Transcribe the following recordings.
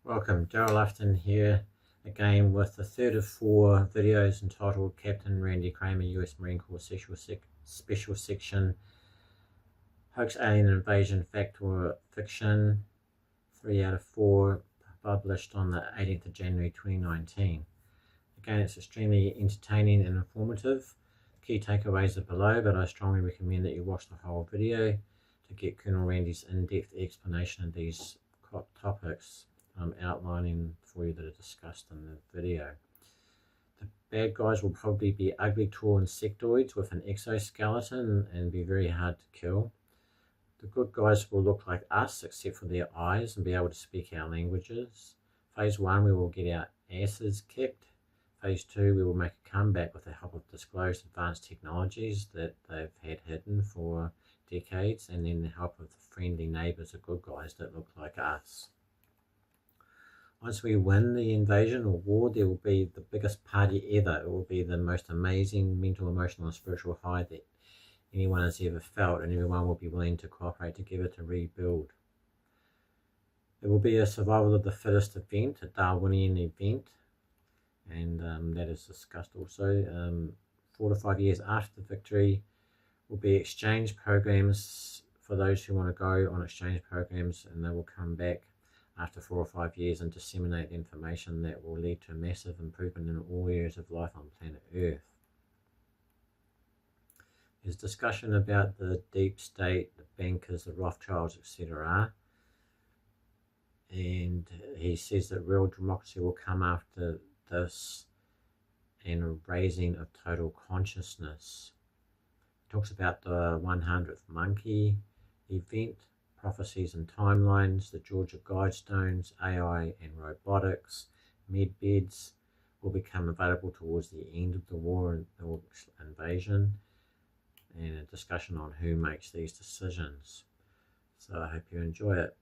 Welcome, Daryl Afton here again with the third of 4 videos entitled Captain Randy Cramer, US Marine Corps Special Section, Hoax, Alien Invasion, Fact or Fiction, 3 out of 4, published on the 18th of January 2019. Again, it's extremely entertaining and informative. Key takeaways are below, but I strongly recommend that you watch the whole video to get Colonel Randy's in-depth explanation of these topics outlining for you that are discussed in the video. The bad guys will probably be ugly, tall insectoids with an exoskeleton and be very hard to kill. The good guys will look like us except for their eyes and be able to speak our languages. Phase 1 we will get our asses kicked. Phase 2 we will make a comeback with the help of disclosed advanced technologies that they've had hidden for decades, and then the help of the friendly neighbours of good guys that look like us. Once we win the invasion or war, there will be the biggest party ever. It will be the most amazing mental, emotional and spiritual high that anyone has ever felt, and everyone will be willing to cooperate together to rebuild. It will be a survival of the fittest event, a Darwinian event, and that is discussed also. 4 to 5 years after the victory will be exchange programs for those who want to go on exchange programs, and they will come back after 4 or 5 years and disseminate information that will lead to a massive improvement in all areas of life on planet Earth. There's discussion about the deep state, the bankers, the Rothschilds, etc. And he says that real democracy will come after this and a raising of total consciousness. He talks about the 100th monkey event, prophecies and timelines, the Georgia Guidestones, AI and robotics, medbeds will become available towards the end of the war and the invasion, and a discussion on who makes these decisions. So I hope you enjoy it.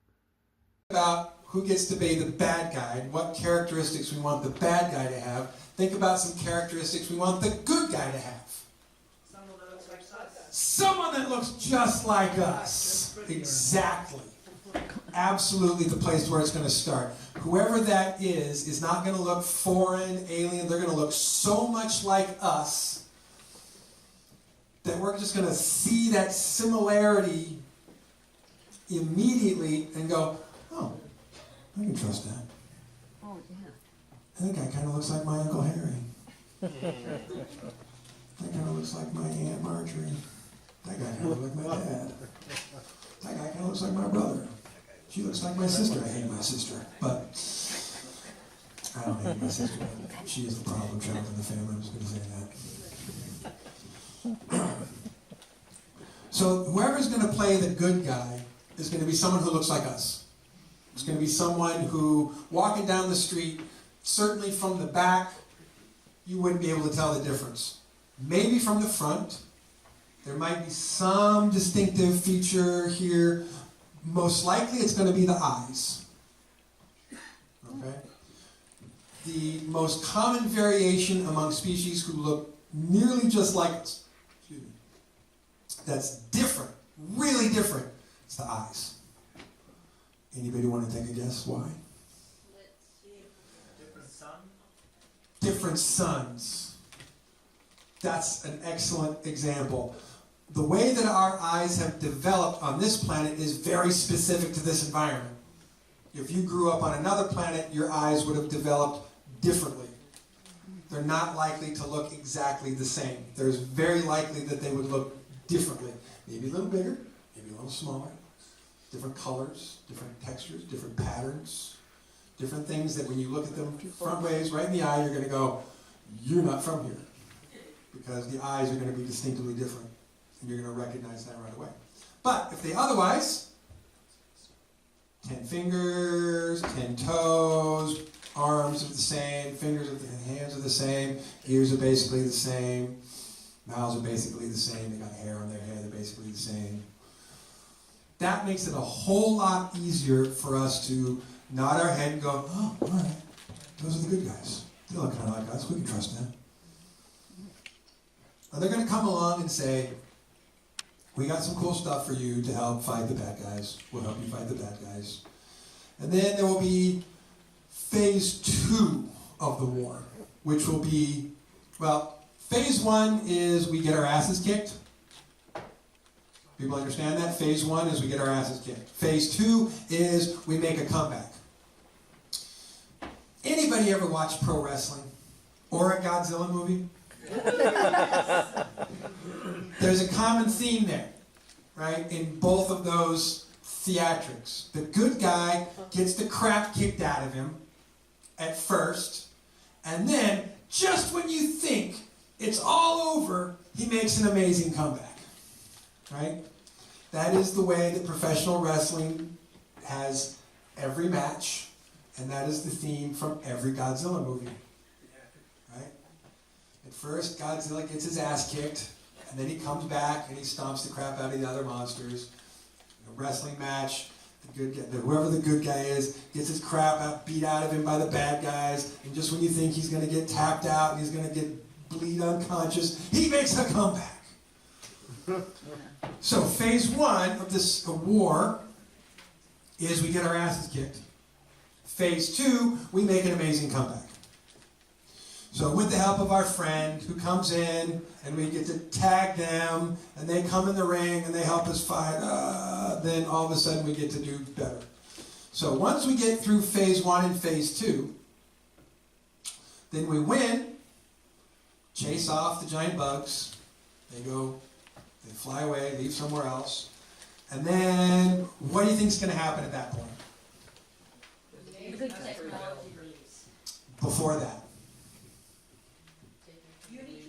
About who gets to be the bad guy and what characteristics we want the bad guy to have. Think about some characteristics we want the good guy to have. Someone that looks just like us. Exactly. Absolutely the place where it's going to start. Whoever that is not going to look foreign, alien. They're going to look so much like us that we're just going to see that similarity immediately and go, oh, I can trust that. Oh, yeah. That guy kind of looks like my Uncle Harry. That kind of looks like my Aunt Marjorie. That guy kind of looks like my dad. That guy kind of looks like my brother. She looks like my sister. I hate my sister, but I don't hate my sister. She is the problem child in the family. I was going to say that. So whoever's going to play the good guy is going to be someone who looks like us. It's going to be someone who, walking down the street, certainly from the back, you wouldn't be able to tell the difference. Maybe from the front, there might be some distinctive feature here. Most likely it's going to be the eyes. Okay? The most common variation among species who look nearly just like us, that's different, really different, it's the eyes. Anybody want to take a guess why? Let's see. Different sun? Different suns. That's an excellent example. The way that our eyes have developed on this planet is very specific to this environment. If you grew up on another planet, your eyes would have developed differently. They're not likely to look exactly the same. There's very likely that they would look differently. Maybe a little bigger, maybe a little smaller. Different colors, different textures, different patterns, different things that when you look at them front ways, right in the eye, you're going to go, you're not from here. Because the eyes are going to be distinctly different. And you're going to recognize that right away. But if they otherwise, 10 fingers, 10 toes, arms are the same, fingers are the hands are the same, ears are basically the same, mouths are basically the same, they got hair on their head, they're basically the same. That makes it a whole lot easier for us to nod our head and go, oh, all right, those are the good guys. They look kind of like us, we can trust them. Or they're going to come along and say, we got some cool stuff for you to help fight the bad guys. We'll help you fight the bad guys. And then there will be phase 2 of the war, which will be, well, phase 1 is we get our asses kicked. People understand that? Phase 1 is we get our asses kicked. Phase 2 is we make a comeback. Anybody ever watch pro wrestling? Or a Godzilla movie? There's a common theme there, right? In both of those theatrics. The good guy gets the crap kicked out of him at first, and then, just when you think it's all over, he makes an amazing comeback, right? That is the way that professional wrestling has every match, and that is the theme from every Godzilla movie, right? At first, Godzilla gets his ass kicked, and then he comes back and he stomps the crap out of the other monsters. In a wrestling match, whoever the good guy is gets his crap beat out of him by the bad guys, and just when you think he's going to get tapped out and he's going to bleed unconscious, he makes a comeback. So phase 1 of this war is we get our asses kicked. Phase 2, we make an amazing comeback. So with the help of our friend who comes in, and we get to tag them, and they come in the ring and they help us fight, then all of a sudden we get to do better. So once we get through phase 1 and phase 2, then we win, chase off the giant bugs, they fly away, leave somewhere else, and then what do you think is going to happen at that point? Good technology release. Before that.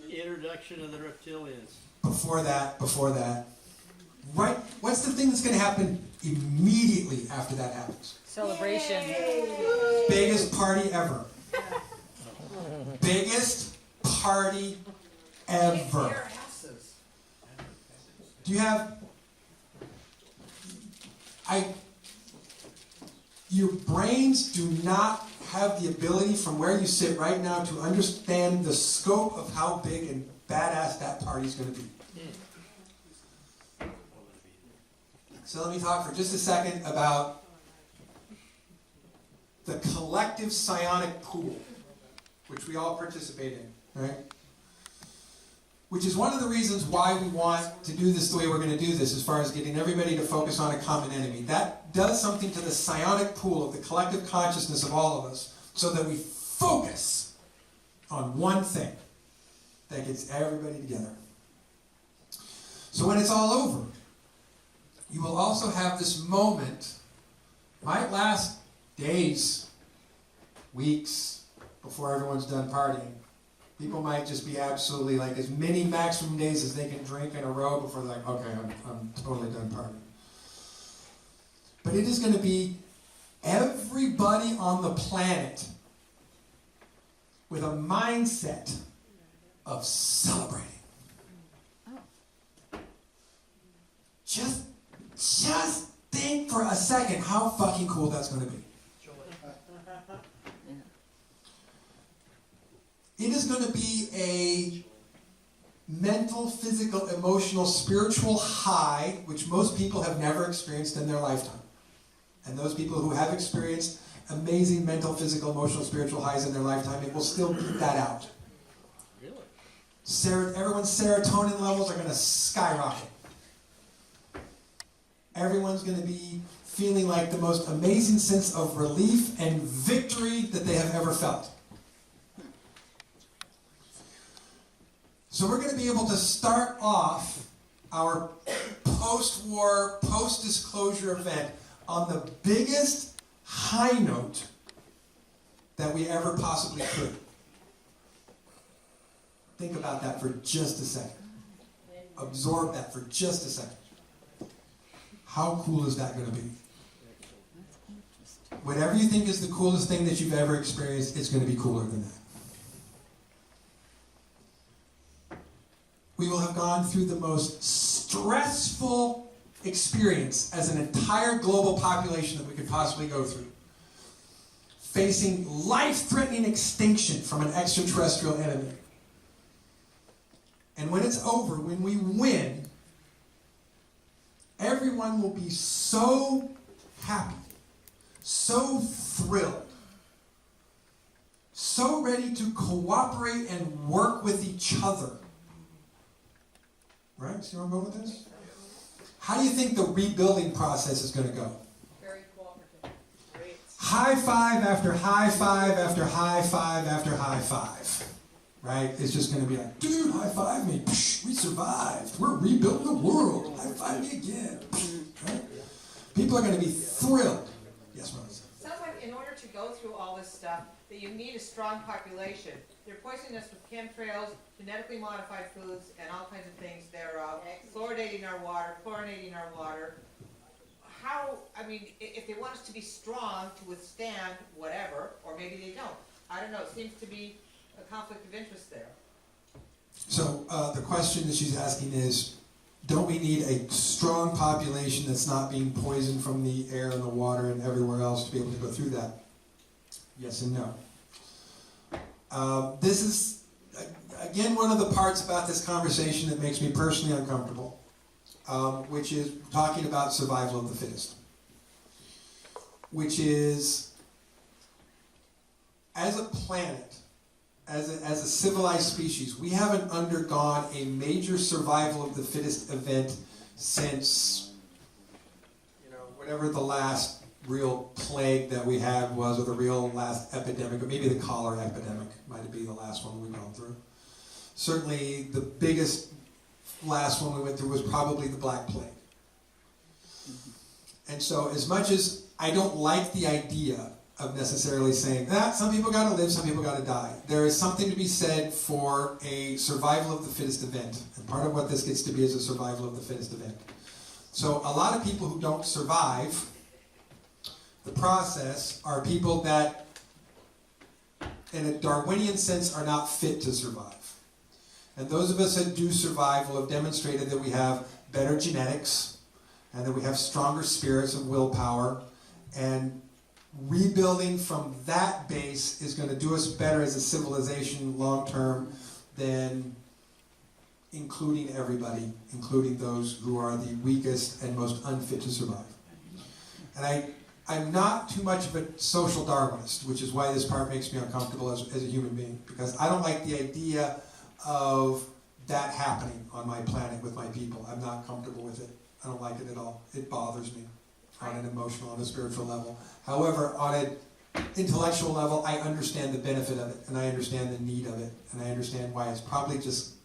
Introduction of the reptilians. Before that. Right? What's the thing that's going to happen immediately after that happens? Celebration. Biggest party ever. Biggest party ever. Do you have... Your brains do not have the ability from where you sit right now to understand the scope of how big and badass that party's going to be. So let me talk for just a second about the collective psionic pool, which we all participate in, right? Which is one of the reasons why we want to do this the way we're going to do this, as far as getting everybody to focus on a common enemy. That does something to the psionic pool of the collective consciousness of all of us, so that we focus on one thing that gets everybody together. So when it's all over, you will also have this moment, might last days, weeks, before everyone's done partying. People might just be absolutely like as many maximum days as they can drink in a row before they're like, okay, I'm totally done partying. But it is going to be everybody on the planet with a mindset of celebrating. Just think for a second how fucking cool that's going to be. It is going to be a mental, physical, emotional, spiritual high, which most people have never experienced in their lifetime. And those people who have experienced amazing mental, physical, emotional, spiritual highs in their lifetime, it will still beat that out. Really? Everyone's serotonin levels are going to skyrocket. Everyone's going to be feeling like the most amazing sense of relief and victory that they have ever felt. So we're going to be able to start off our post-war, post-disclosure event on the biggest high note that we ever possibly could. Think about that for just a second. Absorb that for just a second. How cool is that going to be? Whatever you think is the coolest thing that you've ever experienced, it's going to be cooler than that. We will have gone through the most stressful experience as an entire global population that we could possibly go through. Facing life-threatening extinction from an extraterrestrial enemy. And when it's over, when we win, everyone will be so happy, so thrilled, so ready to cooperate and work with each other. Right? See where I'm going with this? How do you think the rebuilding process is going to go? Very cooperative. Great. High five after high five after high five after high five. Right? It's just going to be like, dude, high five me. Psh, we survived. We're rebuilding the world. High five me again. Right? People are going to be thrilled. Yes, Rose? Someone, in order to go through all this stuff, that you need a strong population. They're poisoning us with chemtrails, genetically modified foods, and all kinds of things thereof, fluoridating our water, chlorinating our water. How, I mean, if they want us to be strong to withstand whatever, or maybe they don't. I don't know, it seems to be a conflict of interest there. So the question that she's asking is, don't we need a strong population that's not being poisoned from the air and the water and everywhere else to be able to go through that? Yes and no. This is, again, one of the parts about this conversation that makes me personally uncomfortable, which is talking about survival of the fittest. Which is, as a planet, as a civilized species, we haven't undergone a major survival of the fittest event since, whatever the last real plague that we had was, or the real last epidemic, or maybe the cholera epidemic might be the last one we've gone through. Certainly the biggest last one we went through was probably the Black Plague. And so as much as I don't like the idea of necessarily saying that some people got to live, some people got to die, there is something to be said for a survival of the fittest event. And part of what this gets to be is a survival of the fittest event. So a lot of people who don't survive the process are people that, in a Darwinian sense, are not fit to survive. And those of us that do survive will have demonstrated that we have better genetics, and that we have stronger spirits and willpower, and rebuilding from that base is going to do us better as a civilization long term than including everybody, including those who are the weakest and most unfit to survive. And I'm not too much of a social Darwinist, which is why this part makes me uncomfortable as a human being, because I don't like the idea of that happening on my planet with my people. I'm not comfortable with it. I don't like it at all. It bothers me on an emotional, on a spiritual level. However, on an intellectual level, I understand the benefit of it, and I understand the need of it, and I understand why it's probably just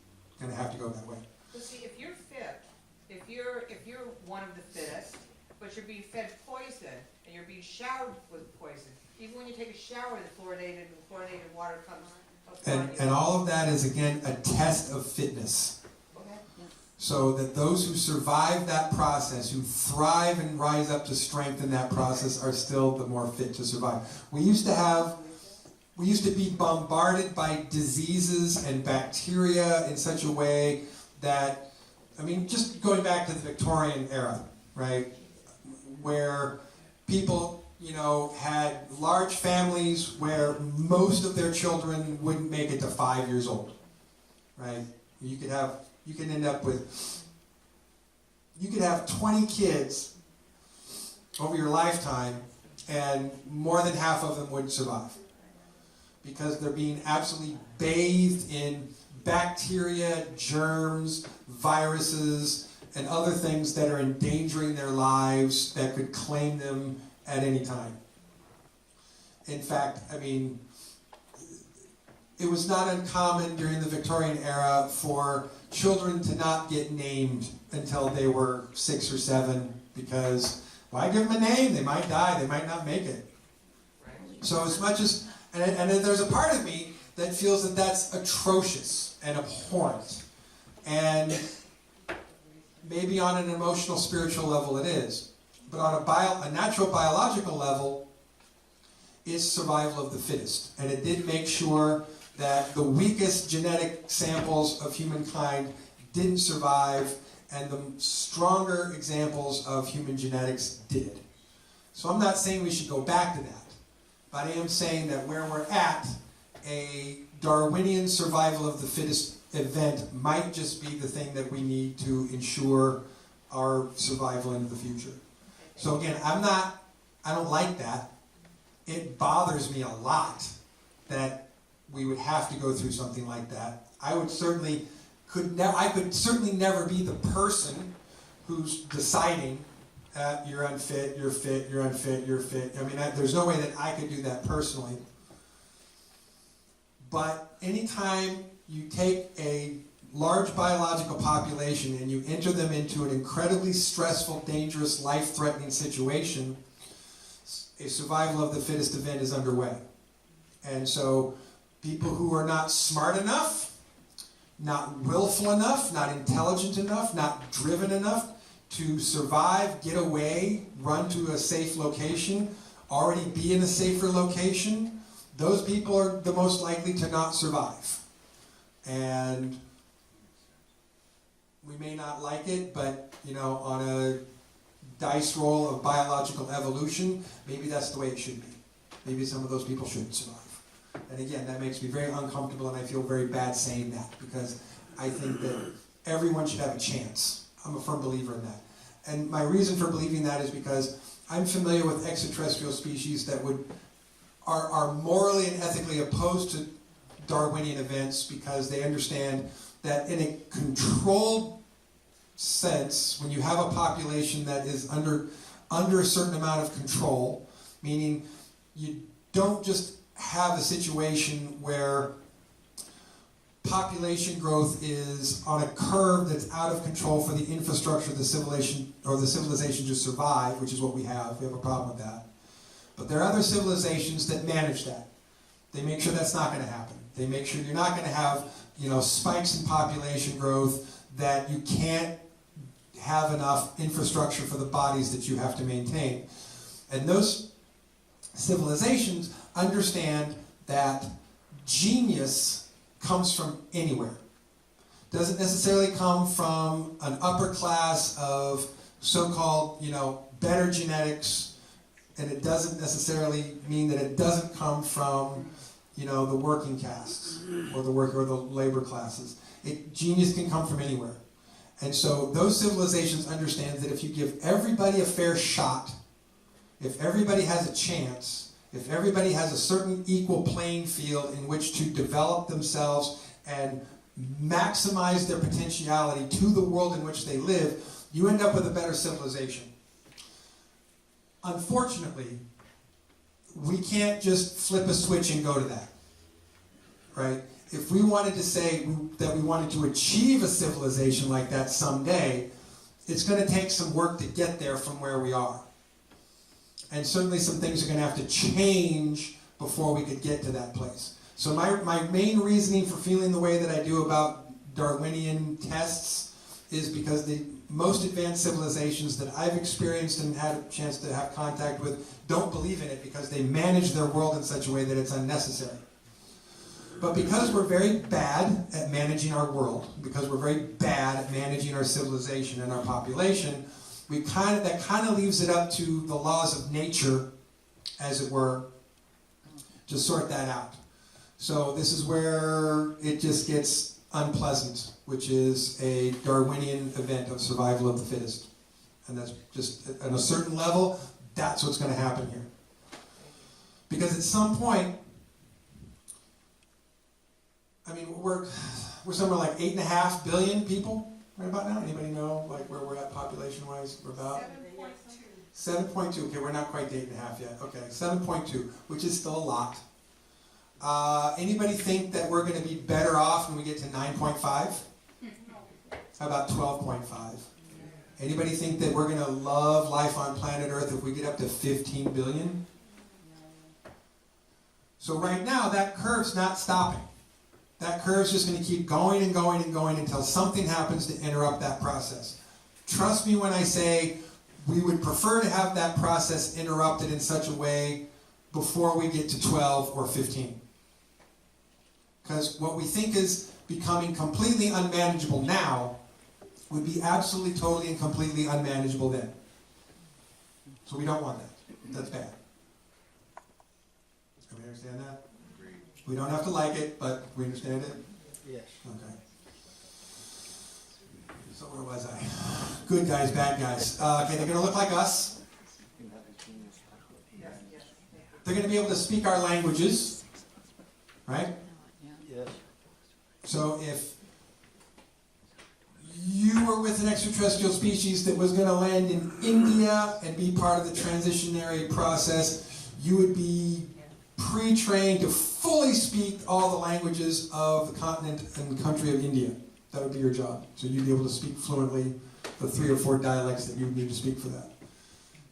going to have to go that way. But see, if you're fit, if you're one of the fittest, but you're being fed poison, and you're being showered with poison, even when you take a shower, the fluoridated water comes upon you. And all of that is, again, a test of fitness. Okay. So that those who survive that process, who thrive and rise up to strength in that process, are still the more fit to survive. We used to be bombarded by diseases and bacteria in such a way that, I mean, just going back to the Victorian era, right, where people, had large families where most of their children wouldn't make it to 5 years old, right? You could have 20 kids over your lifetime, and more than half of them wouldn't survive because they're being absolutely bathed in bacteria, germs, viruses, and other things that are endangering their lives that could claim them at any time. In fact, I mean, it was not uncommon during the Victorian era for children to not get named until they were 6 or 7 because, why give them a name? They might die, they might not make it. So as much as, and there's a part of me that feels that that's atrocious and abhorrent. And maybe on an emotional, spiritual level it is. But on a natural biological level, it's survival of the fittest. And it did make sure that the weakest genetic samples of humankind didn't survive, and the stronger examples of human genetics did. So I'm not saying we should go back to that, but I am saying that where we're at, a Darwinian survival of the fittest event might just be the thing that we need to ensure our survival into the future. So again, I don't like that. It bothers me a lot that we would have to go through something like that. I could certainly never be the person who's deciding you're unfit, you're fit, you're unfit, you're fit. I mean, there's no way that I could do that personally. But anytime you take a large biological population and you enter them into an incredibly stressful, dangerous, life-threatening situation, a survival of the fittest event is underway. And so people who are not smart enough, not willful enough, not intelligent enough, not driven enough to survive, get away, run to a safe location, already be in a safer location, those people are the most likely to not survive. And we may not like it, but on a dice roll of biological evolution, maybe that's the way it should be. Maybe some of those people shouldn't survive. And again, that makes me very uncomfortable, and I feel very bad saying that, because I think that everyone should have a chance. I'm a firm believer in that. And my reason for believing that is because I'm familiar with extraterrestrial species that are morally and ethically opposed to Darwinian events, because they understand that in a controlled sense, when you have a population that is under a certain amount of control, meaning you don't just have a situation where population growth is on a curve that's out of control for the infrastructure of the civilization to survive, which is what we have. We have a problem with that. But there are other civilizations that manage that. They make sure that's not going to happen. They make sure you're not going to have, spikes in population growth, that you can't have enough infrastructure for the bodies that you have to maintain. And those civilizations understand that genius comes from anywhere. Doesn't necessarily come from an upper class of so-called, better genetics, and it doesn't necessarily mean that it doesn't come from, the working castes or the labor classes. Genius can come from anywhere. And so those civilizations understand that if you give everybody a fair shot, if everybody has a chance, if everybody has a certain equal playing field in which to develop themselves and maximize their potentiality to the world in which they live, you end up with a better civilization. Unfortunately, we can't just flip a switch and go to that, right? If we wanted to say that we wanted to achieve a civilization like that someday, it's going to take some work to get there from where we are. And certainly some things are going to have to change before we could get to that place. So my main reasoning for feeling the way that I do about Darwinian tests is because the most advanced civilizations that I've experienced and had a chance to have contact with don't believe in it, because they manage their world in such a way that it's unnecessary. But because we're very bad at managing our world, because we're very bad at managing our civilization and our population, that kind of leaves it up to the laws of nature, as it were, to sort that out. So this is where it just gets unpleasant, which is a Darwinian event of survival of the fittest. And that's just, at a certain level, that's what's going to happen here. Because at some point, we're somewhere like 8.5 billion people right about now. Anybody know where we're at population-wise? We're about 7.2. Okay, we're not quite to 8.5 yet. Okay, 7.2, which is still a lot. Anybody think that we're going to be better off when we get to 9.5? How about 12.5? Anybody think that we're going to love life on planet Earth if we get up to 15 billion? So right now, that curve's not stopping. That curve's just going to keep going and going and going until something happens to interrupt that process. Trust me when I say we would prefer to have that process interrupted in such a way before we get to 12 or 15. Because what we think is becoming completely unmanageable now would be absolutely, totally, and completely unmanageable then. So we don't want that. That's bad. Everybody understand that? We don't have to like it, but we understand it? Yes. Okay. So where was I? Good guys, bad guys. Okay, they're going to look like us. They're going to be able to speak our languages, right? So if you were with an extraterrestrial species that was going to land in India and be part of the transitionary process, you would be pre-trained to fully speak all the languages of the continent and country of India. That would be your job. So you'd be able to speak fluently the 3 or 4 dialects that you would need to speak for that.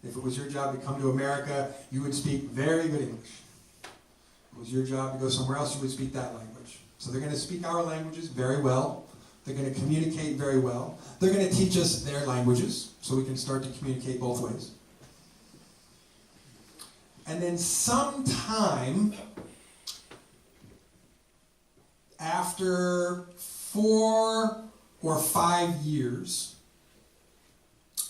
If it was your job to come to America, you would speak very good English. If it was your job to go somewhere else, you would speak that language. So they're going to speak our languages very well. They're going to communicate very well. They're going to teach us their languages so we can start to communicate both ways. And then sometime after 4 or 5 years,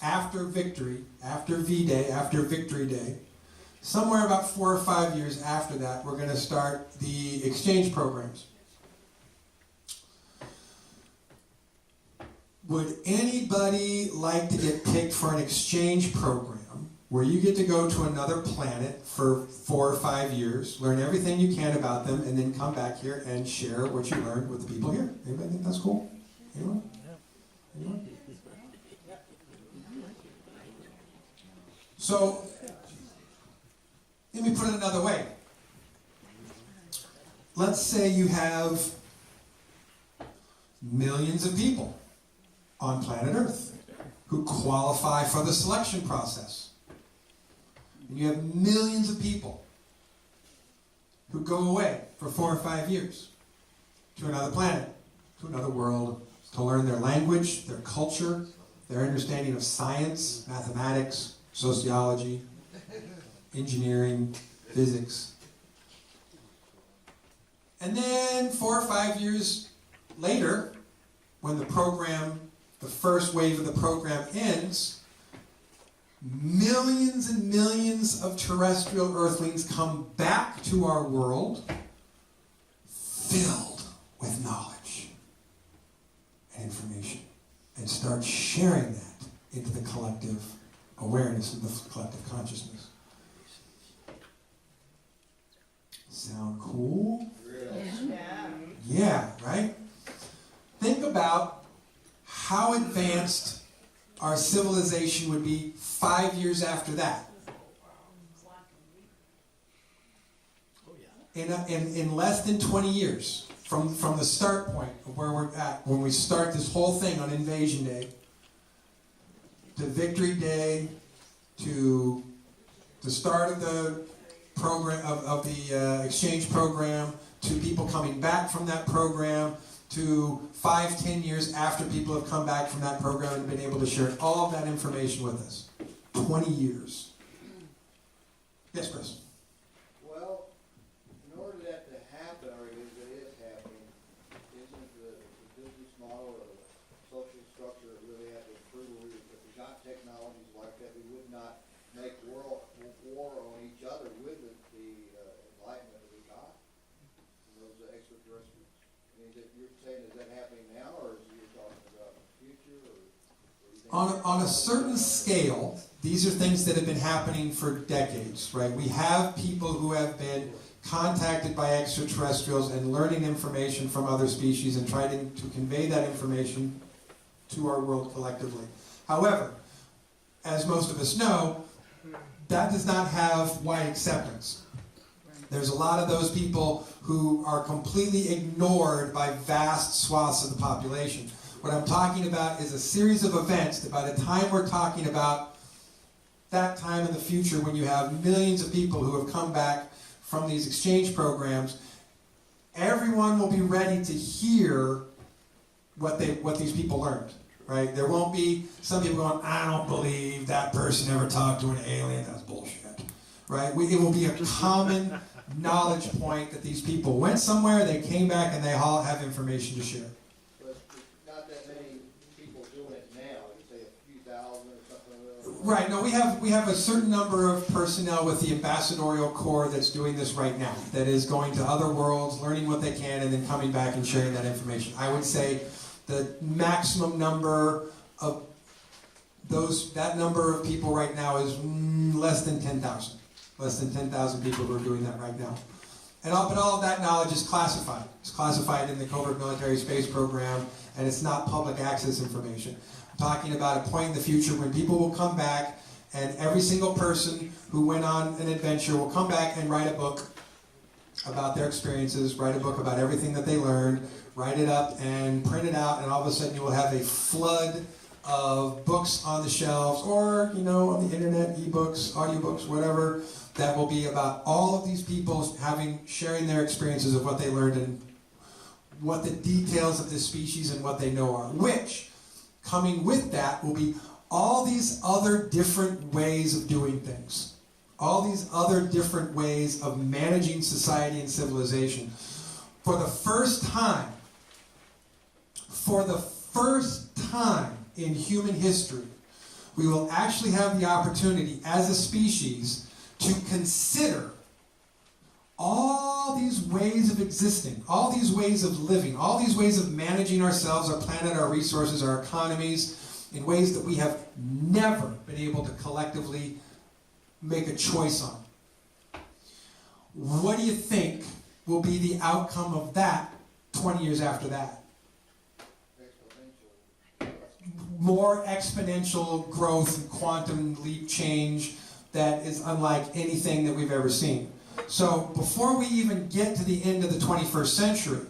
after victory, after V-Day, after Victory Day, somewhere about 4 or 5 years after that, we're going to start the exchange programs. Would anybody like to get picked for an exchange program where you get to go to another planet for 4 or 5 years, learn everything you can about them, and then come back here and share what you learned with the people here? Anybody think that's cool? Anyone? Anyone? So, let me put it another way. Let's say you have millions of people on planet Earth who qualify for the selection process. And you have millions of people who go away for 4 or 5 years to another planet, to another world, to learn their language, their culture, their understanding of science, mathematics, sociology, engineering, physics. And then 4 or 5 years later, when the program, the first wave of the program ends, millions and millions of terrestrial earthlings come back to our world filled with knowledge and information and start sharing that into the collective awareness of the collective consciousness. Sound cool? Yeah. Yeah, right? Think about how advanced our civilization would be 5 years after that. In less than 20 years, from the start point of where we're at, when we start this whole thing on Invasion Day, to Victory Day, to the start of the program of the exchange program, to people coming back from that program, to 5-10 years after people have come back from that program and been able to share all of that information with us. 20 years. Yes, Chris? Well, in order for that to happen, or it is happening, isn't the business model or the social structure that really have to improve? If we got technologies like that, we would not make war on each other with the enlightenment that we got. Those extraterrestrials. I mean, you're saying, is that happening now, or is you talking about the future? On a certain scale, these are things that have been happening for decades, right? We have people who have been contacted by extraterrestrials and learning information from other species and trying to convey that information to our world collectively. However, as most of us know, that does not have wide acceptance. There's a lot of those people who are completely ignored by vast swaths of the population. What I'm talking about is a series of events that by the time we're talking about that time in the future when you have millions of people who have come back from these exchange programs, everyone will be ready to hear what these people learned, right? There won't be some people going, I don't believe that person ever talked to an alien. That's bullshit, right? It will be a common knowledge point that these people went somewhere, they came back, and they all have information to share. But not that many people doing it now. Say a few thousand or something. Right. No, we have a certain number of personnel with the ambassadorial corps that's doing this right now. That is going to other worlds, learning what they can, and then coming back and sharing that information. I would say the maximum number of that number of people right now is less than 10,000. Less than 10,000 people who are doing that right now. But all of that knowledge is classified. It's classified in the Covert Military Space Program, and it's not public access information. I'm talking about a point in the future when people will come back, and every single person who went on an adventure will come back and write a book about their experiences, write a book about everything that they learned, write it up and print it out, and all of a sudden you will have a flood of books on the shelves, or, you know, on the internet, ebooks, audiobooks, whatever, that will be about all of these people sharing their experiences of what they learned and what the details of this species and what they know are. Which, coming with that, will be all these other different ways of doing things. All these other different ways of managing society and civilization. For the first time in human history, we will actually have the opportunity as a species to consider all these ways of existing, all these ways of living, all these ways of managing ourselves, our planet, our resources, our economies, in ways that we have never been able to collectively make a choice on. What do you think will be the outcome of that 20 years after that? More exponential growth and quantum leap change that is unlike anything that we've ever seen. So before we even get to the end of the 21st century,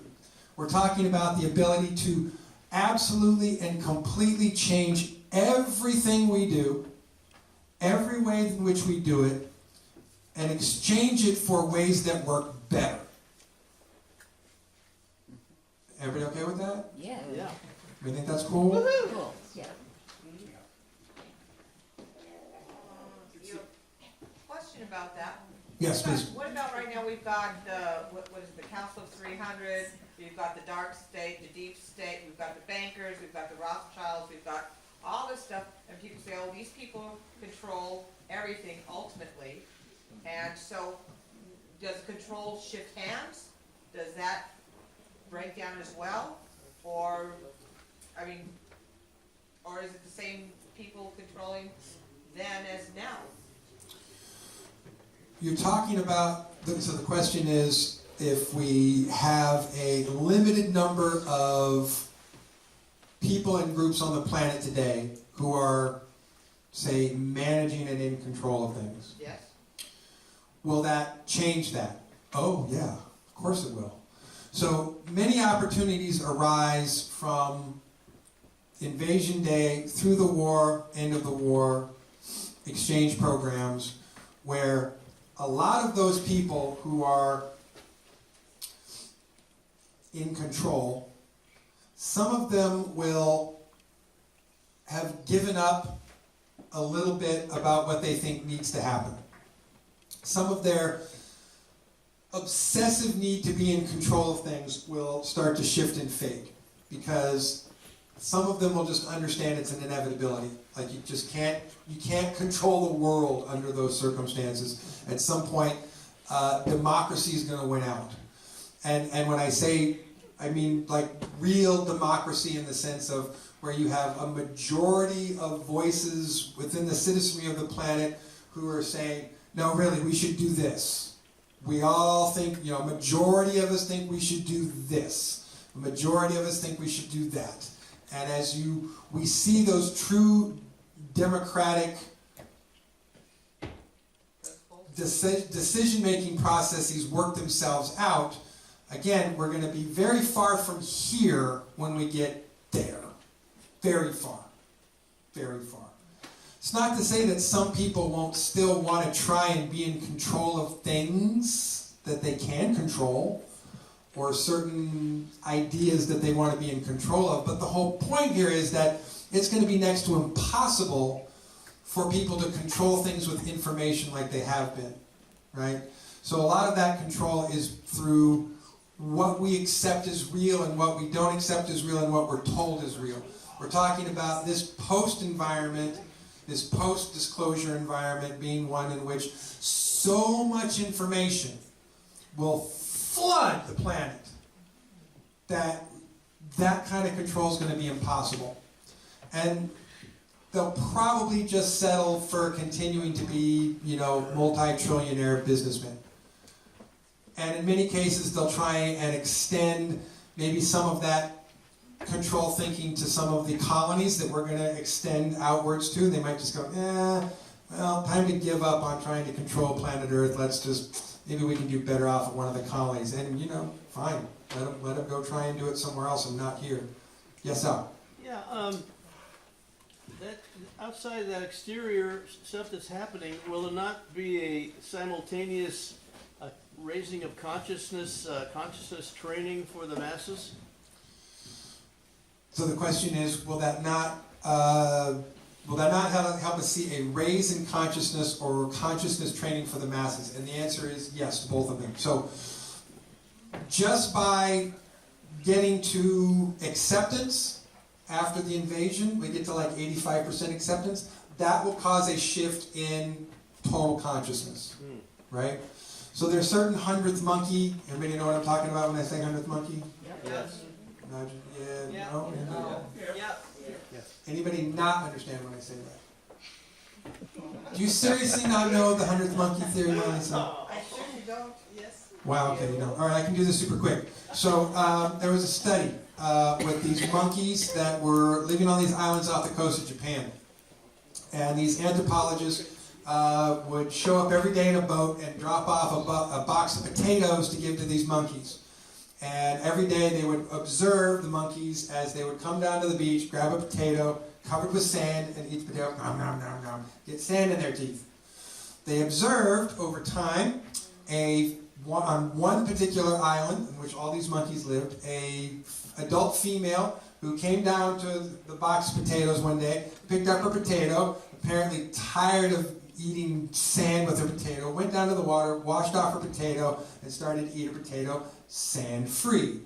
we're talking about the ability to absolutely and completely change everything we do, every way in which we do it, and exchange it for ways that work better. Everybody okay with that? Yeah. Yeah. You think that's cool? Cool. Yeah. Question about that. Yes, please. What about right now, we've got, what is it, the Council of 300, we've got the dark state, the deep state, we've got the bankers, we've got the Rothschilds, we've got all this stuff, and people say, oh, these people control everything ultimately, and so does control shift hands? Does that break down as well? Or, I mean, or is it the same people controlling then as now? You're talking about, so the question is, if we have a limited number of people and groups on the planet today who are, say, managing and in control of things, Yes? will that change that? Oh, yeah, of course it will. So many opportunities arise from invasion day, through the war, end of the war, exchange programs, where a lot of those people who are in control, some of them will have given up a little bit about what they think needs to happen. Some of their obsessive need to be in control of things will start to shift and fade, because some of them will just understand it's an inevitability. Like you can't control the world under those circumstances. At some point, democracy is going to win out. And when I say, I mean like real democracy in the sense of where you have a majority of voices within the citizenry of the planet who are saying, no, really, we should do this. We all think, you know, a majority of us think we should do this. A majority of us think we should do that. And as we see those true democratic decision-making processes work themselves out, again, we're going to be very far from here when we get there. Very far. Very far. It's not to say that some people won't still want to try and be in control of things that they can control, or certain ideas that they want to be in control of. But the whole point here is that it's going to be next to impossible for people to control things with information like they have been, right? So a lot of that control is through what we accept as real and what we don't accept as real and what we're told is real. We're talking about this post-environment, this post-disclosure environment being one in which so much information will flood the planet that kind of control is going to be impossible. And they'll probably just settle for continuing to be, you know, multi-trillionaire businessmen. And in many cases, they'll try and extend maybe some of that control thinking to some of the colonies that we're going to extend outwards to. They might just go, well, time to give up on trying to control planet Earth. Let's just, maybe we can do better off at one of the colonies. And, you know, fine. Let them go try and do it somewhere else and not here. Yes, Al? Yeah, that, outside of that exterior stuff that's happening, will there not be a simultaneous raising of consciousness, consciousness training for the masses? So the question is, will that not help us see a raise in consciousness or consciousness training for the masses? And the answer is yes, to both of them. So just by getting to acceptance after the invasion, we get to like 85% acceptance, that will cause a shift in total consciousness, right? So there's certain 100th monkey, everybody know what I'm talking about when I say 100th monkey? Yes. Yeah, no? Yeah. Anybody not understand when I say that? Do you seriously not know the 100th monkey theory, Melissa? I certainly don't, yes. Wow, okay, you don't. All right, I can do this super quick. So there was a study with these monkeys that were living on these islands off the coast of Japan. And these anthropologists would show up every day in a boat and drop off a box of potatoes to give to these monkeys. And every day they would observe the monkeys as they would come down to the beach, grab a potato covered with sand, and eat the potato, nom, nom, nom, nom, get sand in their teeth. They observed over time on one particular island in which all these monkeys lived, a adult female who came down to the box of potatoes one day, picked up her potato, apparently tired of eating sand with her potato, went down to the water, washed off her potato, and started to eat her potato sand-free.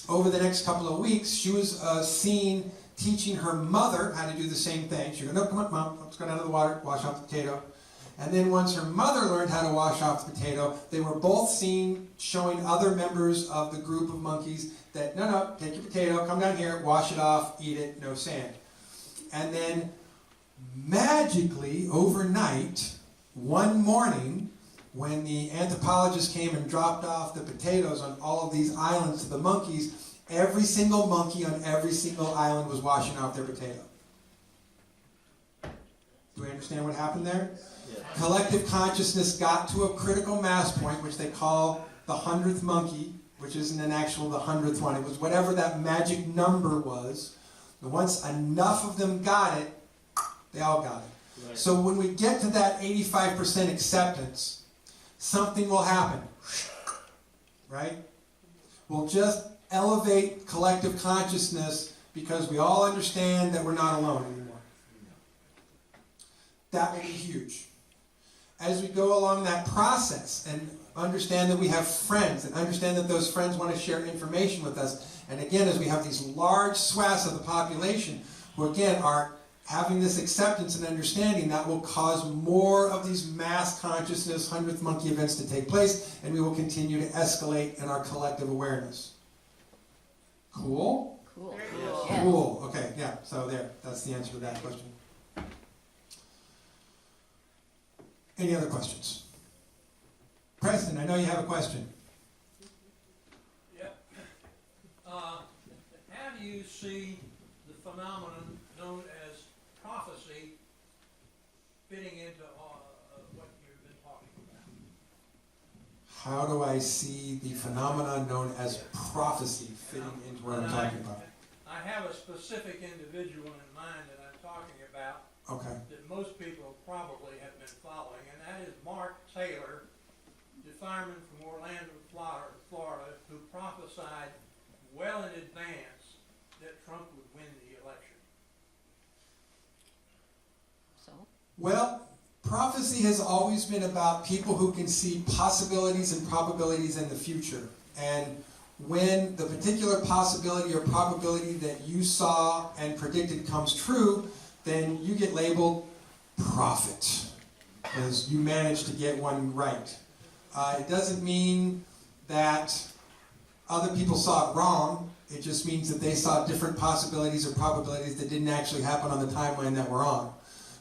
Over the next couple of weeks, she was seen teaching her mother how to do the same thing. She would go, no, come on, Mom, let's go down to the water, wash off the potato. And then once her mother learned how to wash off the potato, they were both seen showing other members of the group of monkeys that, no, take your potato, come down here, wash it off, eat it, no sand. And then magically, overnight, one morning, when the anthropologist came and dropped off the potatoes on all of these islands to the monkeys, every single monkey on every single island was washing off their potato. Do we understand what happened there? Yeah. Collective consciousness got to a critical mass point, which they call the 100th monkey, which isn't an actual the 100th one. It was whatever that magic number was. And once enough of them got it, they all got it. Right. So when we get to that 85% acceptance, something will happen, right? We'll just elevate collective consciousness because we all understand that we're not alone anymore. That will be huge. As we go along that process and understand that we have friends and understand that those friends want to share information with us, and again, as we have these large swaths of the population who again are having this acceptance and understanding, that will cause more of these mass consciousness 100th monkey events to take place, and we will continue to escalate in our collective awareness. Cool? Cool. Yes. Cool. Okay, yeah, so there. That's the answer to that question. Any other questions? Preston, I know you have a question. Yep. How do you see the phenomenon known as prophecy fitting into what you've been talking about? How do I see the phenomenon known as prophecy fitting into what I'm talking about? I have a specific individual in mind that I'm talking about. Okay. That most people probably have been following, and that is Mark Taylor, the fireman from Orlando, Florida, who prophesied well in advance that Trump would win the election. So? Well, prophecy has always been about people who can see possibilities and probabilities in the future. And when the particular possibility or probability that you saw and predicted comes true, then you get labeled prophet, because you managed to get one right. It doesn't mean that other people saw it wrong. It just means that they saw different possibilities or probabilities that didn't actually happen on the timeline that we're on.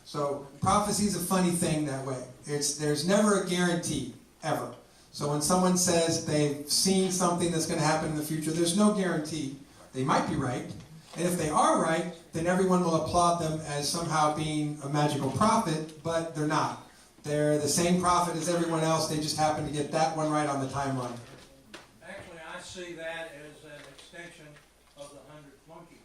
So prophecy is a funny thing that way. There's never a guarantee, ever. So when someone says they've seen something that's going to happen in the future, there's no guarantee. They might be right. And if they are right, then everyone will applaud them as somehow being a magical prophet, but they're not. They're the same prophet as everyone else, they just happen to get that one right on the timeline. Actually, I see that as an extension of the 100th monkey.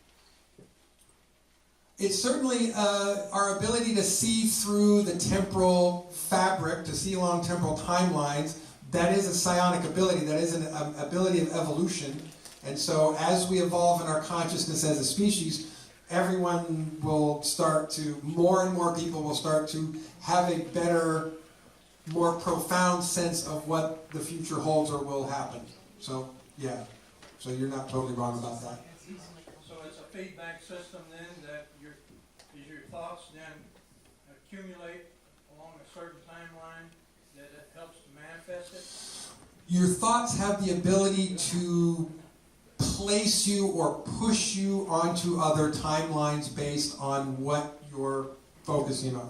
It's certainly our ability to see through the temporal fabric, to see along temporal timelines. That is a psionic ability, that is an ability of evolution. And so as we evolve in our consciousness as a species, everyone will start to, more and more people will start to have a better, more profound sense of what the future holds or will happen. So, yeah. So you're not totally wrong about that. So it's a feedback system then that your thoughts then accumulate along a certain timeline that it helps to manifest it? Your thoughts have the ability to place you or push you onto other timelines based on what you're focusing on.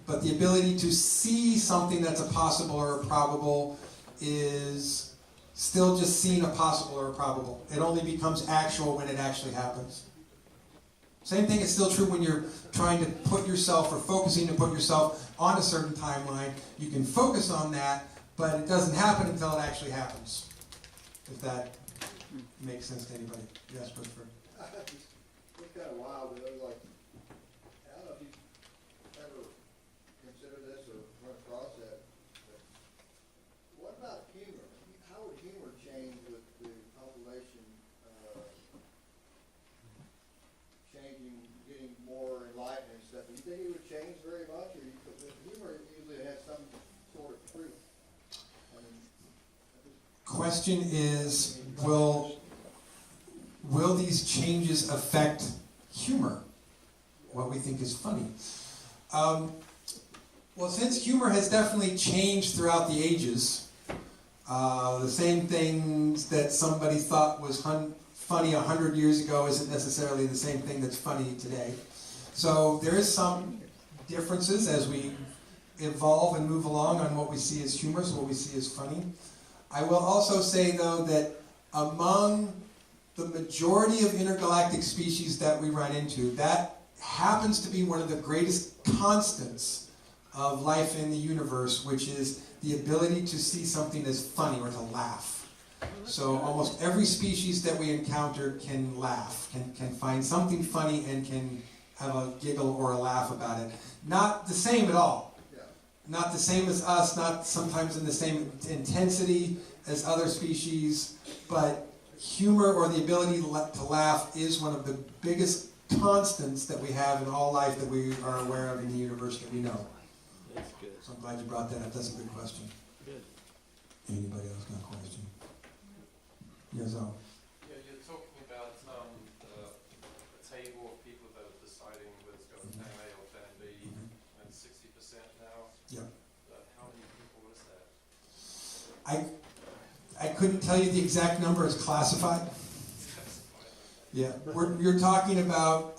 But the ability to see something that's a possible or a probable is still just seeing a possible or a probable. It only becomes actual when it actually happens. Same thing is still true when you're trying to put yourself or focusing to put yourself on a certain timeline. You can focus on that, but it doesn't happen until it actually happens. If that makes sense to anybody. Yes, Christopher. It's kind of wild, but it was like, I don't know if you've ever considered this or run across that, but what about humor? How would humor change with the population changing, getting more enlightened and stuff? Do you think it would change very much, or humor usually has some sort of truth? I mean, Question is, will these changes affect humor? What we think is funny. Well, since humor has definitely changed throughout the ages, the same things that somebody thought was funny 100 years ago isn't necessarily the same thing that's funny today. So there is some differences as we evolve and move along on what we see as humorous, what we see as funny. I will also say, though, that among the majority of intergalactic species that we run into, that happens to be one of the greatest constants of life in the universe, which is the ability to see something as funny or to laugh. So almost every species that we encounter can laugh, can find something funny and can have a giggle or a laugh about it. Not the same at all. Not the same as us, not sometimes in the same intensity as other species, but humor or the ability to laugh is one of the biggest constants that we have in all life that we are aware of in the universe that we know. That's good. So I'm glad you brought that up. That's a good question. Good. Anybody else got a question? Yes, Al. Yeah, you're talking about a table of people that are deciding whether it's going plan A or plan B, and 60% now. Yep. How many people is that? I couldn't tell you the exact number. It's classified. Yeah, you're talking about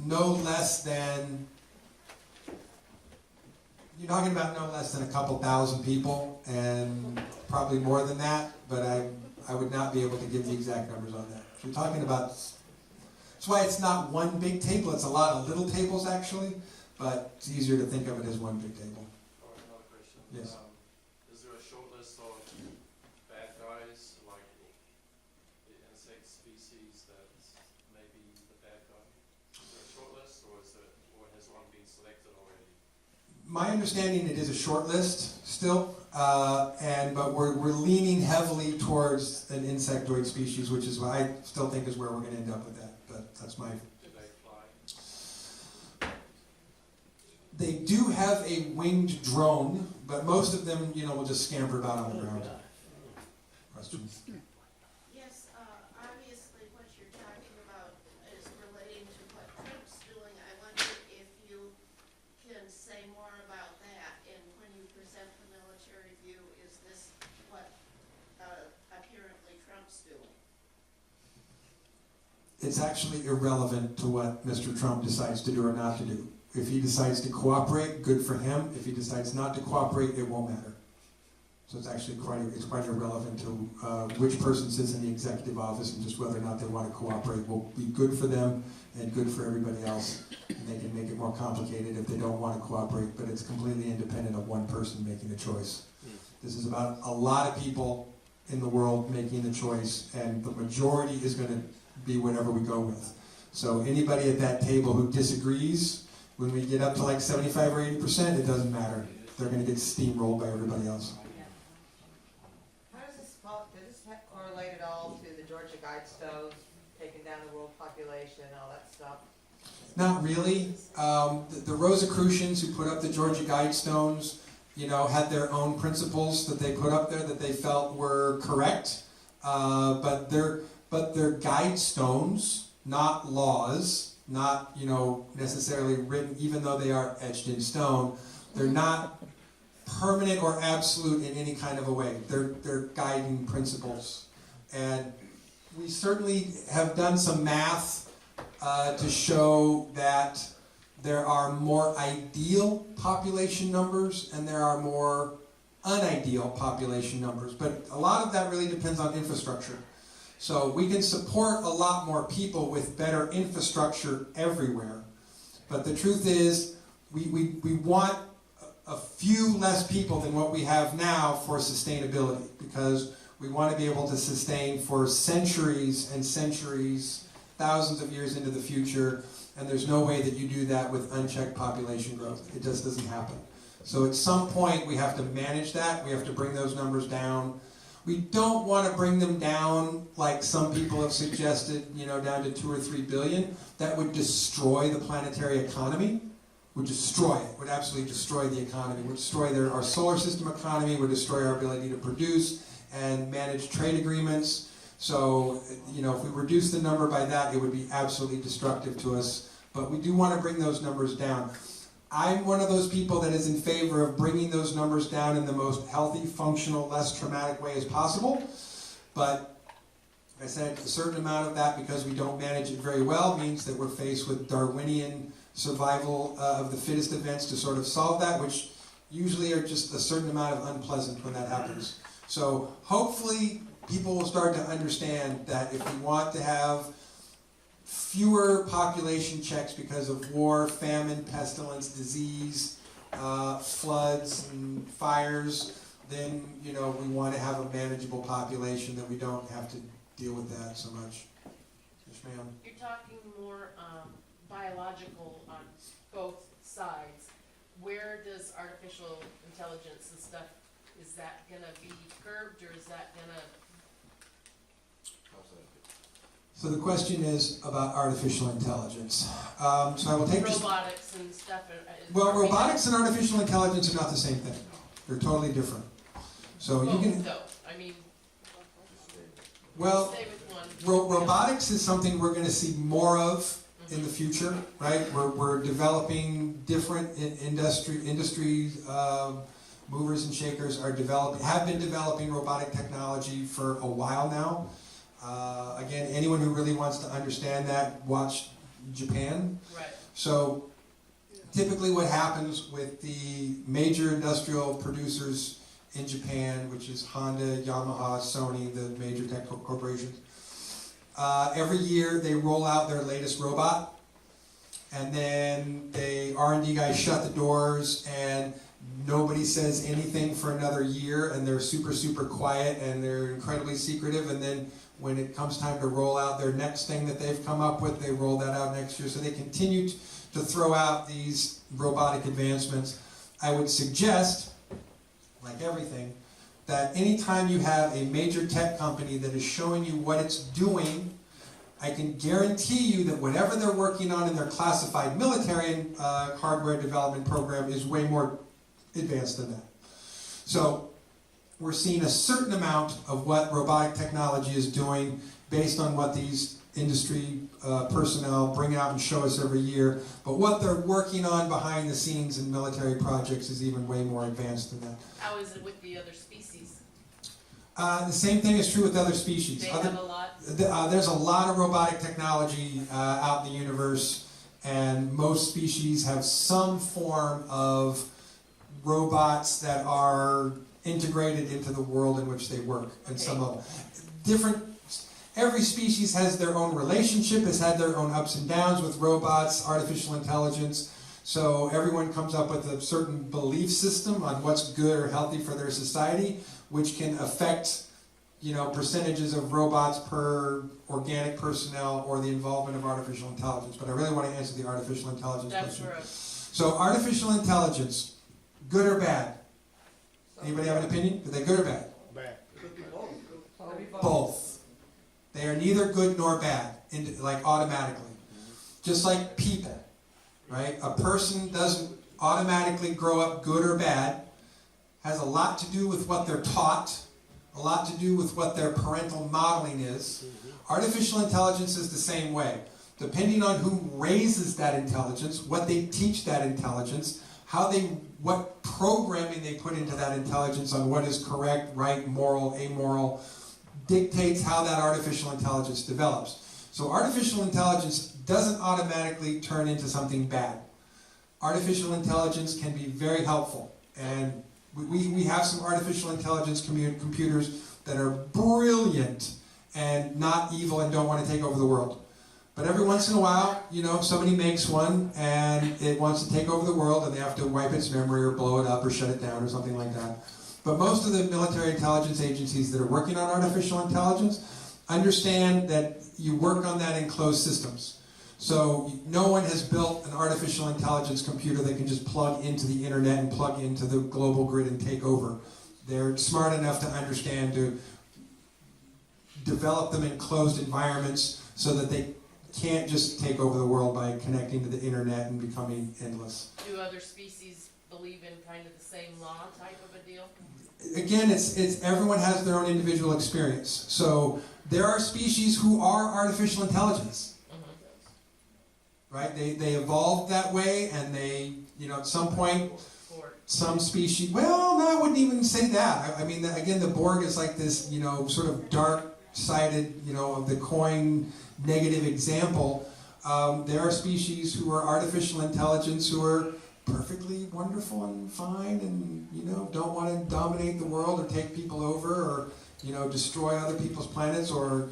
no less than. You're talking about no less than a couple thousand people, and probably more than that. But I would not be able to give the exact numbers on that. You're talking about. That's why it's not one big table. It's a lot of little tables actually, but it's easier to think of it as one big table. Or another question. Yes. Is there a short list of bad guys, like the insect species that may be the bad guy? Is there a short list, or has one been selected already? My understanding, it is a short list still, but we're leaning heavily towards an insectoid species, which is what I still think is where we're going to end up with that. But that's my. Do they fly? They do have a winged drone, but most of them, will just scamper about on the ground. Questions? Yes, obviously what you're talking about is relating to what Trump's doing. I wonder if you can say more about that, and when you present the military view, is this what apparently Trump's doing? It's actually irrelevant to what Mr. Trump decides to do or not to do. If he decides to cooperate, good for him. If he decides not to cooperate, it won't matter. So it's actually quite irrelevant to which person sits in the executive office, and just whether or not they want to cooperate will be good for them and good for everybody else. And they can make it more complicated if they don't want to cooperate, but it's completely independent of one person making the choice. This is about a lot of people in the world making the choice, and the majority is going to be whatever we go with. So anybody at that table who disagrees, when we get up to like 75 or 80%, it doesn't matter. They're going to get steamrolled by everybody else. Does this correlate at all to the Georgia Guidestones, taking down the world population, all that stuff? Not really. The Rosicrucians who put up the Georgia Guidestones, you know, had their own principles that they put up there that they felt were correct, but they're guidestones, not laws, not, you know, necessarily written, even though they are etched in stone. They're not permanent or absolute in any kind of a way. They're guiding principles. And we certainly have done some math to show that there are more ideal population numbers and there are more unideal population numbers. But a lot of that really depends on infrastructure. So we can support a lot more people with better infrastructure everywhere. But the truth is, we want a few less people than what we have now for sustainability, because we want to be able to sustain for centuries and centuries, thousands of years into the future, and there's no way that you do that with unchecked population growth. It just doesn't happen. So at some point we have to manage that, we have to bring those numbers down. We don't want to bring them down like some people have suggested, you know, down to 2 or 3 billion. That would destroy the planetary economy. Would destroy it, would absolutely destroy the economy, would destroy our solar system economy, would destroy our ability to produce and manage trade agreements. So, you know, if we reduce the number by that, it would be absolutely destructive to us. But we do want to bring those numbers down. I'm one of those people that is in favor of bringing those numbers down in the most healthy, functional, less traumatic way as possible. But like I said, a certain amount of that, because we don't manage it very well, means that we're faced with Darwinian survival of the fittest events to sort of solve that, which usually are just a certain amount of unpleasant when that happens. So hopefully people will start to understand that if we want to have fewer population checks because of war, famine, pestilence, disease, floods, and fires, then, you know, we want to have a manageable population that we don't have to deal with that so much. Yes, ma'am. You're talking more biological on both sides. Where does artificial intelligence and stuff, is that going to be curbed, or is that going to... So the question is about artificial intelligence. So I will take this. Robotics and stuff. Well, robotics and artificial intelligence are not the same thing. They're totally different. So you can. Though. I mean, well, stay with one. Robotics is something we're going to see more of in the future, right? We're developing different industries. Movers and shakers have been developing robotic technology for a while now. Again, anyone who really wants to understand that, watch Japan. Right. So typically what happens with the major industrial producers in Japan, which is Honda, Yamaha, Sony, the major tech corporations, every year they roll out their latest robot, and then the R&D guys shut the doors and nobody says anything for another year, and they're super, super quiet, and they're incredibly secretive, and then when it comes time to roll out their next thing that they've come up with, they roll that out next year. So they continue to throw out these robotic advancements. I would suggest, like everything, that anytime you have a major tech company that is showing you what it's doing, I can guarantee you that whatever they're working on in their classified military and hardware development program is way more advanced than that. So we're seeing a certain amount of what robotic technology is doing based on what these industry personnel bring out and show us every year. But what they're working on behind the scenes in military projects is even way more advanced than that. How is it with the other species? The same thing is true with other species. They have a lot? There's a lot of robotic technology out in the universe, and most species have some form of robots that are integrated into the world in which they work, and some of different. Every species has their own relationship, has had their own ups and downs with robots, artificial intelligence. So everyone comes up with a certain belief system on what's good or healthy for their society, which can affect, percentages of robots per organic personnel or the involvement of artificial intelligence. But I really want to answer the artificial intelligence question. So artificial intelligence, good or bad? Anybody have an opinion? Are they good or bad? Bad. Could be both. Both. They are neither good nor bad, like automatically. Just like people, right? A person doesn't automatically grow up good or bad. Has a lot to do with what they're taught, a lot to do with what their parental modeling is. Artificial intelligence is the same way. Depending on who raises that intelligence, what they teach that intelligence, what programming they put into that intelligence on what is correct, right, moral, amoral, dictates how that artificial intelligence develops. So artificial intelligence doesn't automatically turn into something bad. Artificial intelligence can be very helpful. And we have some artificial intelligence computers that are brilliant and not evil and don't want to take over the world. But every once in a while, somebody makes one and it wants to take over the world and they have to wipe its memory or blow it up or shut it down or something like that. But most of the military intelligence agencies that are working on artificial intelligence understand that you work on that in closed systems. So no one has built an artificial intelligence computer that can just plug into the internet and plug into the global grid and take over. They're smart enough to understand to develop them in closed environments so that they can't just take over the world by connecting to the internet and becoming endless. Do other species believe in kind of the same law type of a deal? Again, it's everyone has their own individual experience. So there are species who are artificial intelligence, right? They evolved that way, and they, at some point, some species. Well, no, I wouldn't even say that. I mean, again, the Borg is like this, sort of dark-sided, of the coin, negative example. There are species who are artificial intelligence who are perfectly wonderful and fine and, don't want to dominate the world or take people over or, destroy other people's planets or,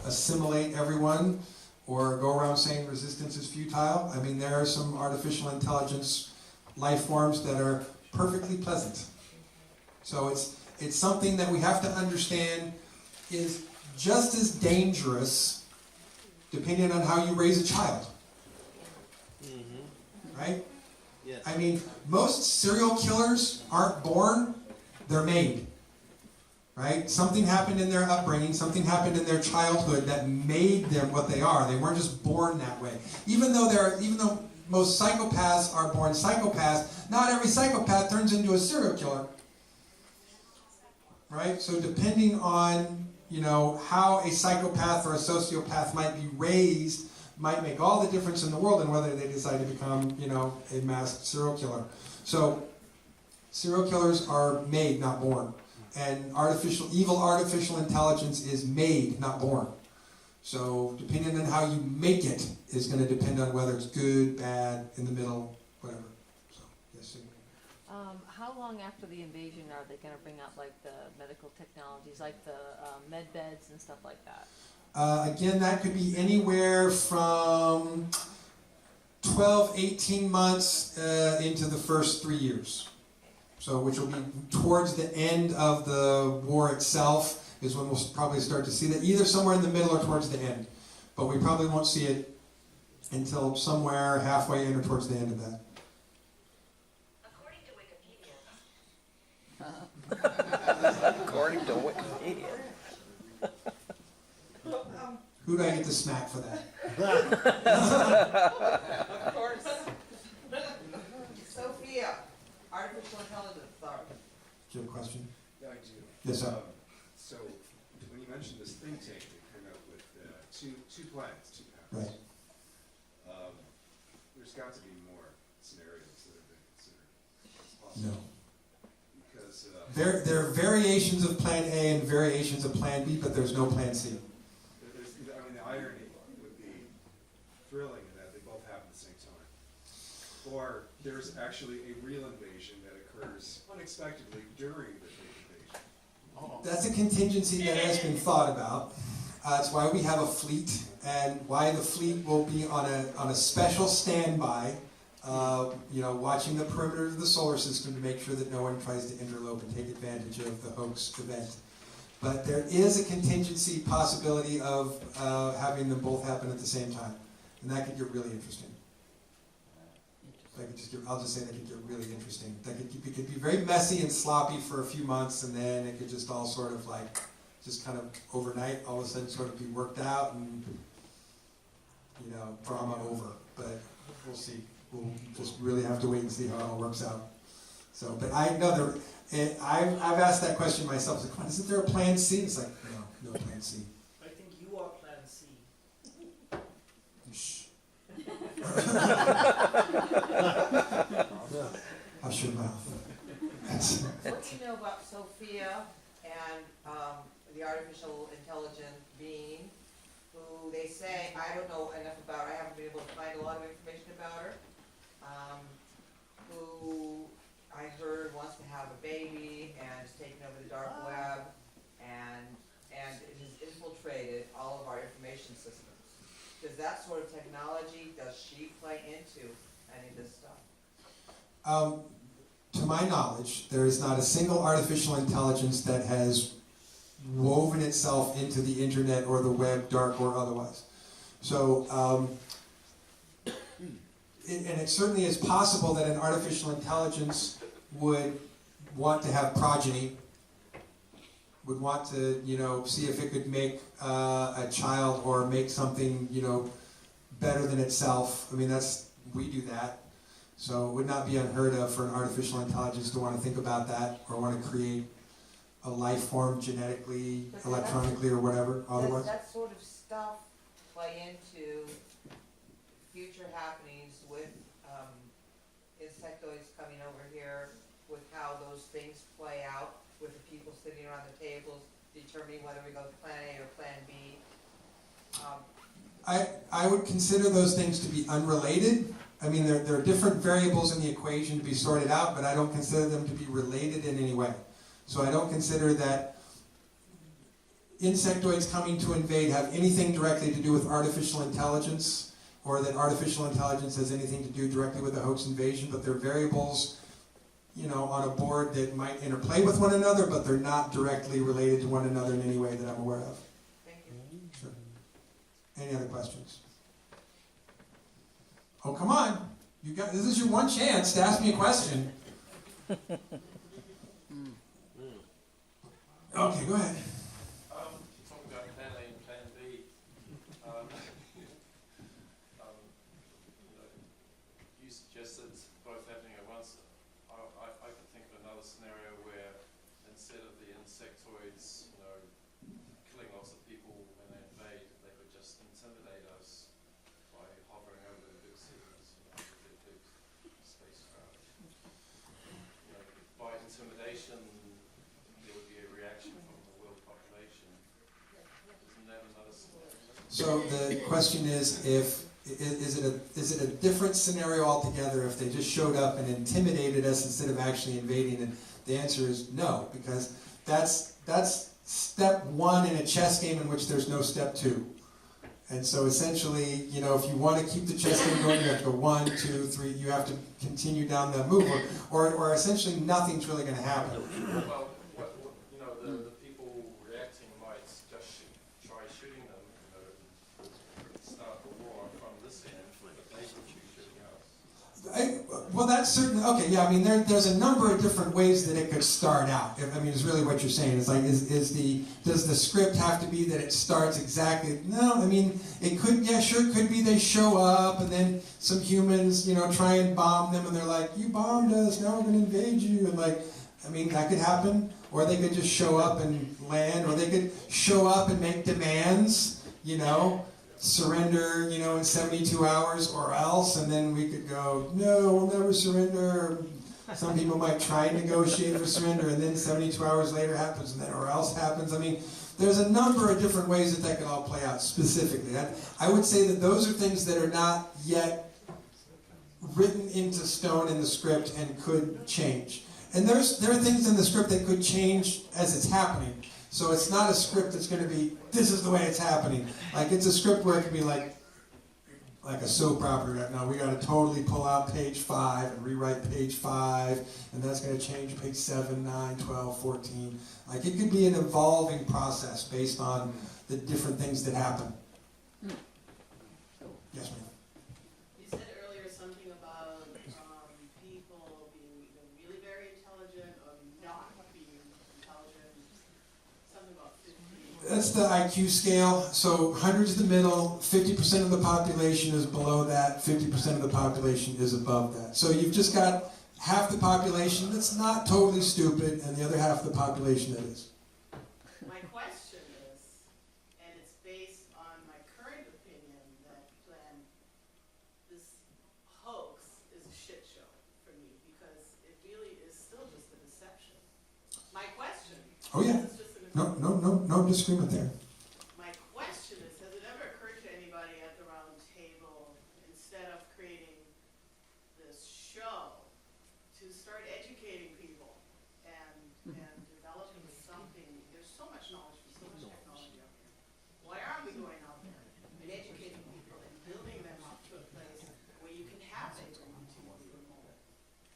assimilate everyone or go around saying resistance is futile. I mean, there are some artificial intelligence life forms that are perfectly pleasant. So it's something that we have to understand is just as dangerous depending on how you raise a child. Right? Yes. I mean, most serial killers aren't born, they're made. Right? Something happened in their upbringing, something happened in their childhood that made them what they are. They weren't just born that way. Even though most psychopaths are born psychopaths, not every psychopath turns into a serial killer. Right? So depending on, how a psychopath or a sociopath might be raised might make all the difference in the world in whether they decide to become, a masked serial killer. So serial killers are made, not born. And evil artificial intelligence is made, not born. So depending on how you make it is going to depend on whether it's good, bad, in the middle, whatever. So, yes, Sue. How long after the invasion are they going to bring out like the medical technologies, like the med beds and stuff like that? Again, that could be anywhere from 12, 18 months into the first 3 years. So, which will be towards the end of the war itself is when we'll probably start to see that, either somewhere in the middle or towards the end. But we probably won't see it until somewhere halfway in or towards the end of that. According to Wikipedia. Who do I get to smack for that? Of course. Sophia, artificial intelligence, sorry. Do you have a question? Yeah, I do. Yes, sir. So, when you mentioned this think tank that came out with two plans, two paths. Right. There's got to be more scenarios that have been considered possible. No. Because There are variations of Plan A and variations of Plan B, but there's no Plan C. the irony would be thrilling in that they both happen at the same time. Or there's actually a real invasion that occurs unexpectedly during the think That's a contingency that has been thought about. It's why we have a fleet, and why the fleet will be on a special standby, watching the perimeter of the solar system to make sure that no one tries to interlope and take advantage of the hoax event. But there is a contingency possibility of having them both happen at the same time, and that could get really interesting. I'll just say that could get really interesting. It could be very messy and sloppy for a few months, and then it could just all sort of just kind of overnight, all of a sudden sort of be worked out, and drama over. But we'll see. We'll just really have to wait and see how it all works out. So, but I know I've asked that question myself. Like, isn't there a plan C? It's like, no plan C. I think you are plan C. Shh. Hush your mouth. What do you know about Sophia and the artificial intelligent being, who they say, I don't know enough about, I haven't been able to find a lot of information about her, who I heard wants to have a baby and is taking over the dark web, and it has infiltrated all of our information systems. Does that sort of technology, does she play into any of this stuff? To my knowledge, there is not a single artificial intelligence that has woven itself into the internet or the web, dark or otherwise. So, and it certainly is possible that an artificial intelligence would want to have progeny, would want to, see if it could make a child or make something, better than itself. I mean, we do that. So it would not be unheard of for an artificial intelligence to want to think about that or want to create a life form genetically, electronically, or whatever. Otherwise, does that sort of stuff play into future happenings with insectoids coming over here, with how those things play out, with the people sitting around the tables determining whether we go to plan A or plan B? I would consider those things to be unrelated. I mean, there are different variables in the equation to be sorted out, but I don't consider them to be related in any way. So I don't consider that insectoids coming to invade have anything directly to do with artificial intelligence, or that artificial intelligence has anything to do directly with the hoax invasion, but they're variables, on a board that might interplay with one another, but they're not directly related to one another in any way that I'm aware of. Thank you. Sure. Any other questions? Oh, come on. This is your one chance to ask me a question. Okay, go ahead. Talking about plan A and plan B, you suggested both happening at once. I could think of another scenario where instead of the insectoids, killing lots of people when they invade, they could just intimidate us by hovering over the big cities, with their big spacecraft. By intimidation, there would be a reaction from the world population. Isn't that another scenario? So the question is, is it a different scenario altogether if they just showed up and intimidated us instead of actually invading? And the answer is no, because that's step one in a chess game in which there's no step two. And so essentially, if you want to keep the chess game going, you have to go 1, 2, 3. You have to continue down that move, or essentially nothing's really going to happen. Well, the people reacting might just try shooting them, start the war from this end, but they would choose shooting us. Well, that's certain. Okay, yeah. I mean, there's a number of different ways that it could start out. I mean, is really what you're saying. It's like, does the script have to be that it starts exactly? No, I mean, it could. Yeah, sure, it could be they show up and then some humans, try and bomb them, and they're like, "You bombed us. Now we're going to invade you." And I mean, that could happen. Or they could just show up and land, or they could show up and make demands. Surrender, in 72 hours or else, and then we could go, no, we'll never surrender. Some people might try and negotiate for surrender, and then 72 hours later happens, and then or else happens. I mean, there's a number of different ways that could all play out specifically. I would say that those are things that are not yet written into stone in the script and could change. And there are things in the script that could change as it's happening. So it's not a script that's going to be, this is the way it's happening. Like, it's a script where it can be like a soap opera. Now we got to totally pull out page 5 and rewrite page 5, and that's going to change page 7, 9, 12, 14. Like, it could be an evolving process based on the different things that happen. Yes, ma'am. You said earlier something about people being either really very intelligent or not being intelligent. Something about 50. That's the IQ scale. So 100's the middle, 50% of the population is below that, 50% of the population is above that. So you've just got half the population that's not totally stupid, and the other half of the population that is. My question is, and it's based on my current opinion, that this hoax is a shit show for me, because it really is still just a deception. My question. Oh yeah. This is just an No disagreement there. My question is, has it ever occurred to anybody at the round table, instead of creating this show, to start educating people and developing something? There's so much knowledge, so much technology out there. Why aren't we going out there and educating people and building them up to a place where you can have a TV remote?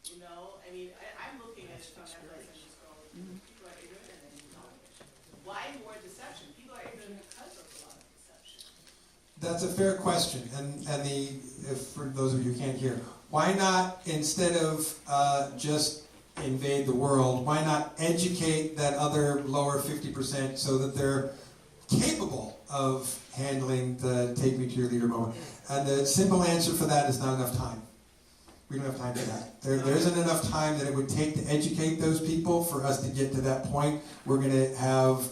You know, I mean, I'm looking at it from that place and just go, people are ignorant and they need knowledge. Why more deception? People are ignorant because of a lot of deception. That's a fair question, and if for those of you who can't hear, why not, instead of just invade the world, why not educate that other lower 50% so that they're capable of handling the take me to your leader moment? And the simple answer for that is not enough time. We don't have time for that. There isn't enough time that it would take to educate those people for us to get to that point. We're going to have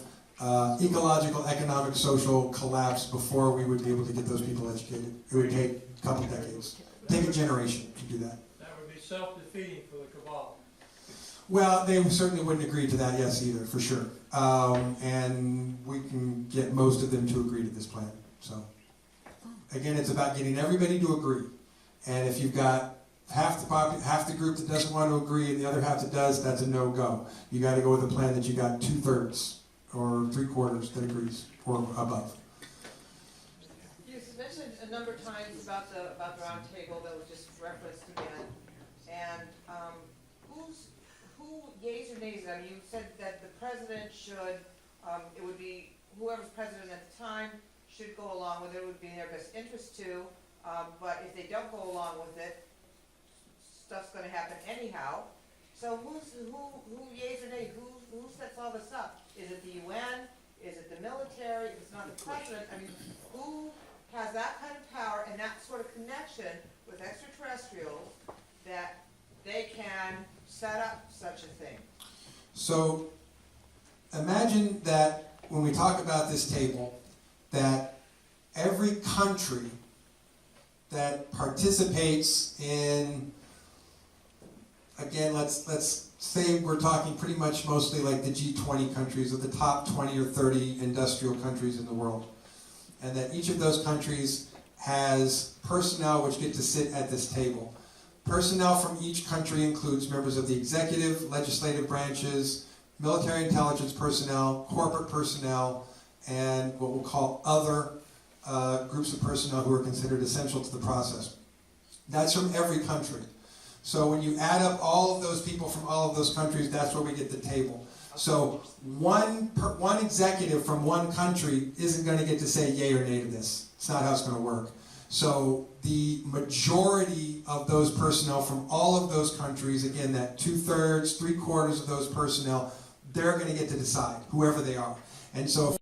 ecological, economic, social collapse before we would be able to get those people educated. It would take a couple decades. Take a generation to do that. That would be self-defeating for the cabal. Well, they certainly wouldn't agree to that, yes, either, for sure. And we can get most of them to agree to this plan. So, again, it's about getting everybody to agree. And if you've got half the group that doesn't want to agree and the other half that does, that's a no-go. You got to go with a plan that you got 2/3 or 3/4 that agrees or above. You mentioned a number of times about the round table that was just referenced again, and who yays or nays? I mean, you said that the president should, it would be whoever's president at the time should go along with it. It would be in their best interest to, but if they don't go along with it, stuff's going to happen anyhow. So who yays or nays? Who sets all this up? Is it the UN? Is it the military? If it's not the president, I mean, who has that kind of power and that sort of connection with extraterrestrials that they can set up such a thing? So imagine that when we talk about this table, that every country that participates in, again, let's say we're talking pretty much mostly like the G20 countries, or the top 20 or 30 industrial countries in the world. And that each of those countries has personnel which get to sit at this table. Personnel from each country includes members of the executive, legislative branches, military intelligence personnel, corporate personnel, and what we'll call other groups of personnel who are considered essential to the process. That's from every country. So when you add up all of those people from all of those countries, that's where we get the table. So one executive from one country isn't going to get to say yay or nay to this. It's not how it's going to work. So the majority of those personnel from all of those countries, again, that 2/3, 3/4 of those personnel, they're going to get to decide, whoever they are. And so if